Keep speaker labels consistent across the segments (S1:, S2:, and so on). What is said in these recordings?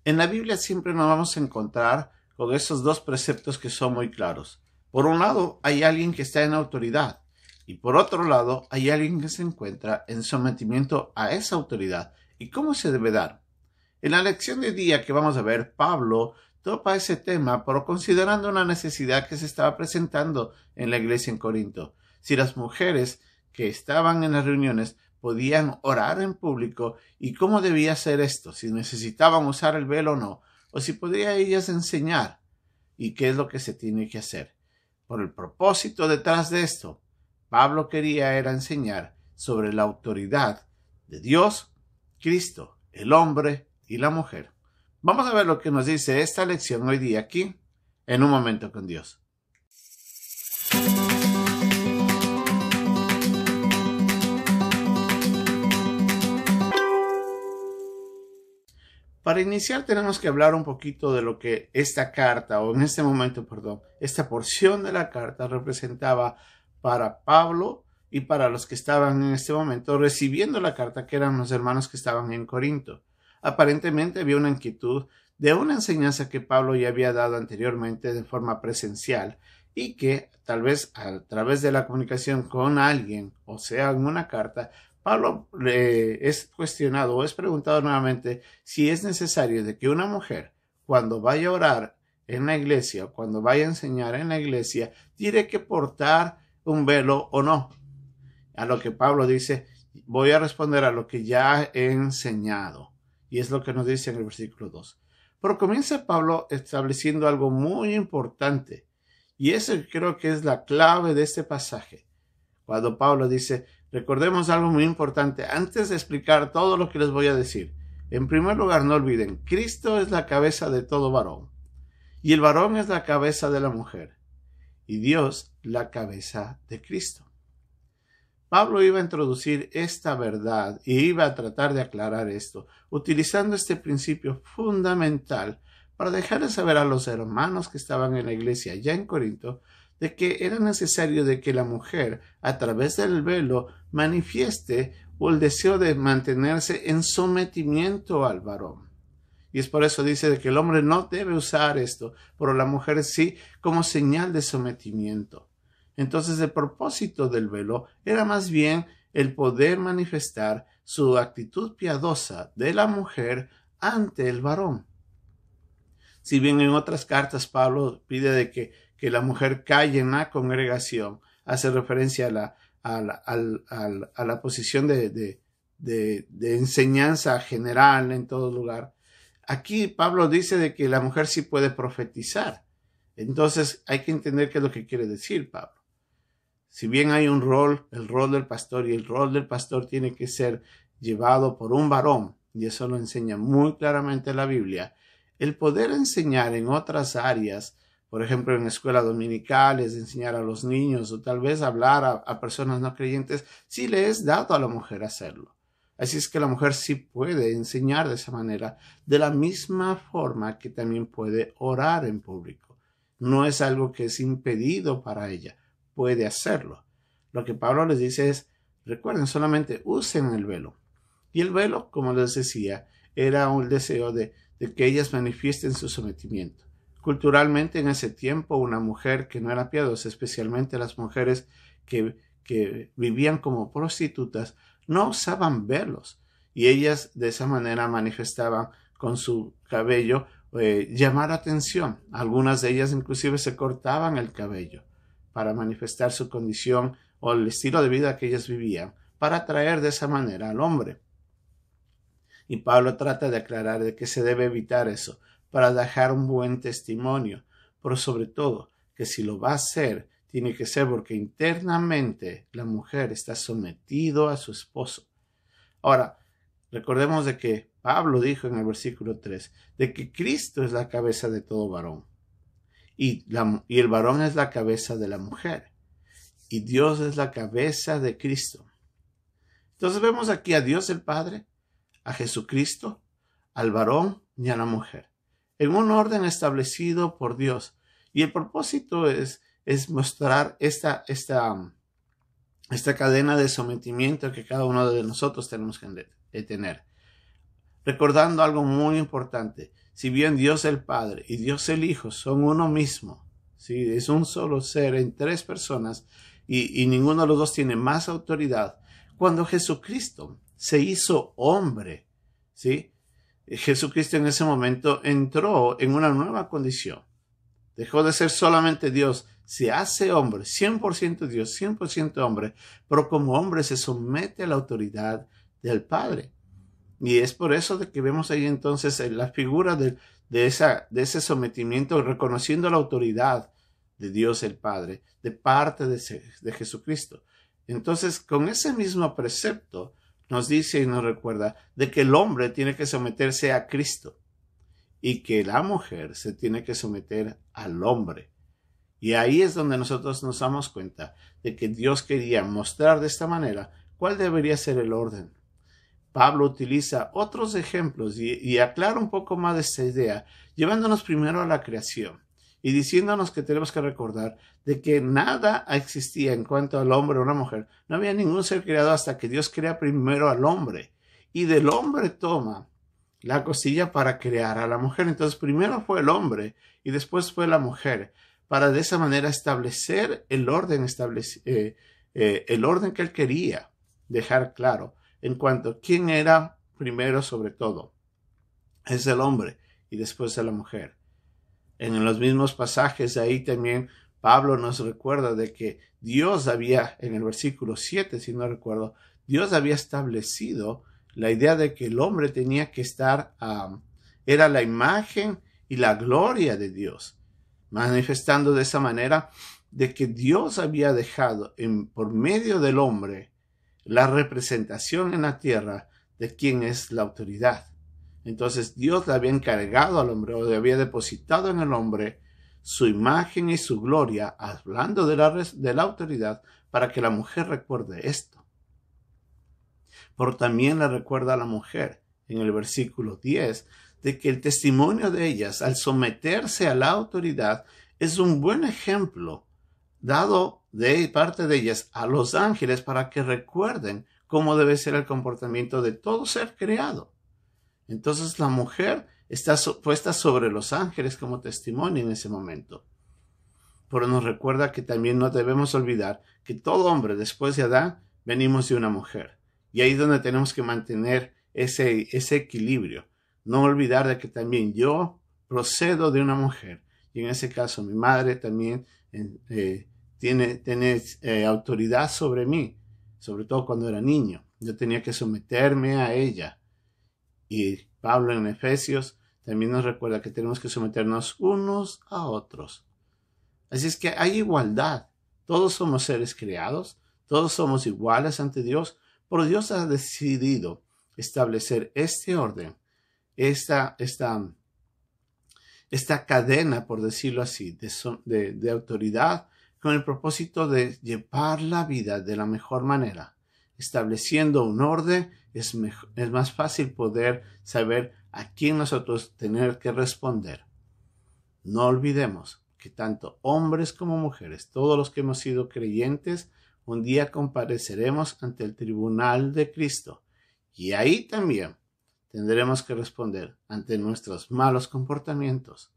S1: En la Biblia siempre nos vamos a encontrar con esos dos preceptos que son muy claros. Por un lado, hay alguien que está en autoridad y por otro lado, hay alguien que se encuentra en sometimiento a esa autoridad. ¿Y cómo se debe dar? En la lección de día que vamos a ver, Pablo topa ese tema, pero considerando una necesidad que se estaba presentando en la iglesia en Corinto. Si las mujeres que estaban en las reuniones podían orar en público y cómo debía ser esto, si necesitaban usar el velo o no, o si podría ellas enseñar y qué es lo que se tiene que hacer. Por el propósito detrás de esto, Pablo quería era enseñar sobre la autoridad de Dios, Cristo, el hombre y la mujer. Vamos a ver lo que nos dice esta lección hoy día aquí, en Un Momento con Dios. Para iniciar tenemos que hablar un poquito de lo que esta carta, o en este momento, esta porción de la carta representaba para Pablo y para los que estaban en este momento recibiendo la carta, que eran los hermanos que estaban en Corinto. Aparentemente había una inquietud de una enseñanza que Pablo ya había dado anteriormente de forma presencial y que tal vez a través de la comunicación con alguien, o sea, en una carta, Pablo es cuestionado o es preguntado nuevamente si es necesario de que una mujer, cuando vaya a orar en la iglesia o cuando vaya a enseñar en la iglesia, tiene que portar un velo o no. A lo que Pablo dice, voy a responder a lo que ya he enseñado. Y es lo que nos dice en el versículo 2. Pero comienza Pablo estableciendo algo muy importante. Y eso creo que es la clave de este pasaje. Cuando Pablo dice, recordemos algo muy importante antes de explicar todo lo que les voy a decir. En primer lugar, no olviden, Cristo es la cabeza de todo varón. Y el varón es la cabeza de la mujer. Y Dios la cabeza de Cristo. Pablo iba a introducir esta verdad y iba a tratar de aclarar esto, utilizando este principio fundamental para dejarles saber a los hermanos que estaban en la iglesia ya en Corinto de que era necesario de que la mujer, a través del velo, manifieste el deseo de mantenerse en sometimiento al varón. Y es por eso dice de que el hombre no debe usar esto, pero la mujer sí, como señal de sometimiento. Entonces el propósito del velo era más bien el poder manifestar su actitud piadosa de la mujer ante el varón. Si bien en otras cartas Pablo pide de que la mujer calle en la congregación, hace referencia a la posición de enseñanza general en todo lugar. Aquí Pablo dice de que la mujer sí puede profetizar. Entonces hay que entender qué es lo que quiere decir Pablo. Si bien hay un rol, el rol del pastor, y el rol del pastor tiene que ser llevado por un varón, y eso lo enseña muy claramente la Biblia, el poder enseñar en otras áreas, por ejemplo en escuelas dominicales, enseñar a los niños o tal vez hablar a personas no creyentes, sí le es dado a la mujer hacerlo. Así es que la mujer sí puede enseñar de esa manera, de la misma forma que también puede orar en público. No es algo que es impedido para ella. Puede hacerlo. Lo que Pablo les dice es, recuerden, solamente usen el velo. Y el velo, como les decía, era un deseo de que ellas manifiesten su sometimiento. Culturalmente en ese tiempo, una mujer que no era piadosa, especialmente las mujeres que vivían como prostitutas, no usaban velos. Y ellas de esa manera manifestaban con su cabello llamar atención. Algunas de ellas inclusive se cortaban el cabello para manifestar su condición o el estilo de vida que ellas vivían, para atraer de esa manera al hombre. Y Pablo trata de aclarar de que se debe evitar eso, para dejar un buen testimonio, pero sobre todo, que si lo va a hacer, tiene que ser porque internamente la mujer está sometido a su esposo. Ahora, recordemos de que Pablo dijo en el versículo 3, de que Cristo es la cabeza de todo varón. Y el varón es la cabeza de la mujer. Y Dios es la cabeza de Cristo. Entonces vemos aquí a Dios el Padre, a Jesucristo, al varón y a la mujer, en un orden establecido por Dios. Y el propósito es mostrar esta cadena de sometimiento que cada uno de nosotros tenemos que tener. recordando algo muy importante. Si bien Dios el Padre y Dios el Hijo son uno mismo, ¿sí? Es un solo ser en tres personas y ninguno de los dos tiene más autoridad. Cuando Jesucristo se hizo hombre, ¿sí? Jesucristo en ese momento entró en una nueva condición. Dejó de ser solamente Dios, se hace hombre, 100% Dios, 100% hombre, pero como hombre se somete a la autoridad del Padre. Y es por eso de que vemos ahí entonces la figura de ese sometimiento, reconociendo la autoridad de Dios el Padre, de parte de Jesucristo. Entonces, con ese mismo precepto, nos dice y nos recuerda de que el hombre tiene que someterse a Cristo y que la mujer se tiene que someter al hombre. Y ahí es donde nosotros nos damos cuenta de que Dios quería mostrar de esta manera cuál debería ser el orden. Pablo utiliza otros ejemplos y aclara un poco más de esta idea, llevándonos primero a la creación y diciéndonos que tenemos que recordar de que nada existía en cuanto al hombre o la mujer. No había ningún ser creado hasta que Dios crea primero al hombre y del hombre toma la costilla para crear a la mujer. Entonces primero fue el hombre y después fue la mujer, para de esa manera establecer el orden, el orden que él quería dejar claro en cuanto a quién era primero sobre todo. Es el hombre y después es la mujer. En los mismos pasajes ahí también Pablo nos recuerda de que Dios había, en el versículo 7, si no recuerdo, Dios había establecido la idea de que el hombre tenía que estar, era la imagen y la gloria de Dios, manifestando de esa manera de que Dios había dejado por medio del hombre la representación en la tierra de quién es la autoridad. Entonces Dios le había encargado al hombre, o le había depositado en el hombre su imagen y su gloria, hablando de la autoridad, para que la mujer recuerde esto. Pero también le recuerda a la mujer, en el versículo 10, de que el testimonio de ellas, al someterse a la autoridad, es un buen ejemplo dado de parte de ellas a los ángeles para que recuerden cómo debe ser el comportamiento de todo ser creado. Entonces la mujer está puesta sobre los ángeles como testimonio en ese momento. Pero nos recuerda que también no debemos olvidar que todo hombre después de Adán venimos de una mujer. Y ahí es donde tenemos que mantener ese equilibrio. No olvidar de que también yo procedo de una mujer. Y en ese caso mi madre también tiene autoridad sobre mí, sobre todo cuando era niño. Yo tenía que someterme a ella. Y Pablo en Efesios también nos recuerda que tenemos que someternos unos a otros. Así es que hay igualdad. Todos somos seres creados, todos somos iguales ante Dios, pero Dios ha decidido establecer este orden, esta cadena, por decirlo así, de autoridad, con el propósito de llevar la vida de la mejor manera. Estableciendo un orden, es más fácil poder saber a quién nosotros tener que responder. No olvidemos que tanto hombres como mujeres, todos los que hemos sido creyentes, un día compareceremos ante el tribunal de Cristo. Y ahí también tendremos que responder ante nuestros malos comportamientos.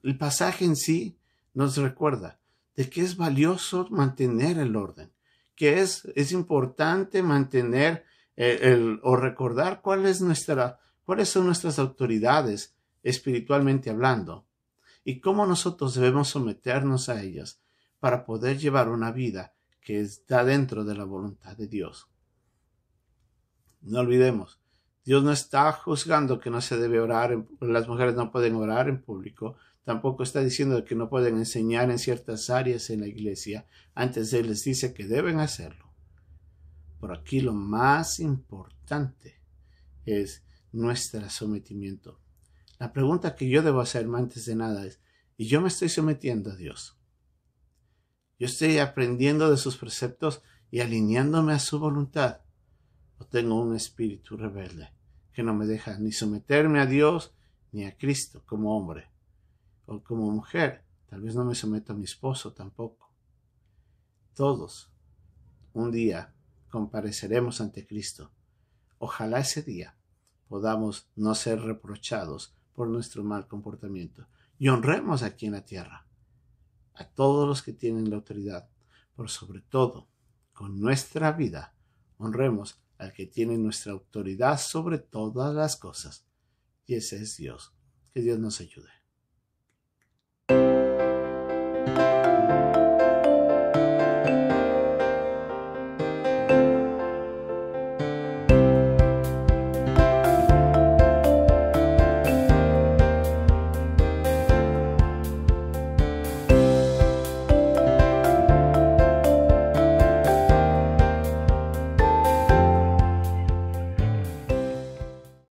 S1: El pasaje en sí nos recuerda de que es valioso mantener el orden, que es importante mantener o recordar cuáles son nuestras autoridades espiritualmente hablando y cómo nosotros debemos someternos a ellas para poder llevar una vida que está dentro de la voluntad de Dios. No olvidemos, Dios no está juzgando que no se debe orar, las mujeres no pueden orar en público, tampoco está diciendo que no pueden enseñar en ciertas áreas en la iglesia, antes Él les dice que deben hacerlo. Por aquí lo más importante es nuestro sometimiento. La pregunta que yo debo hacerme antes de nada es, ¿y yo me estoy sometiendo a Dios? ¿Yo estoy aprendiendo de sus preceptos y alineándome a su voluntad? ¿O tengo un espíritu rebelde que no me deja ni someterme a Dios ni a Cristo como hombre? O como mujer, tal vez no me someto a mi esposo tampoco. Todos un día compareceremos ante Cristo. Ojalá ese día podamos no ser reprochados por nuestro mal comportamiento. Y honremos aquí en la tierra a todos los que tienen la autoridad, pero sobre todo, con nuestra vida, honremos al que tiene nuestra autoridad sobre todas las cosas. Y ese es Dios. Que Dios nos ayude.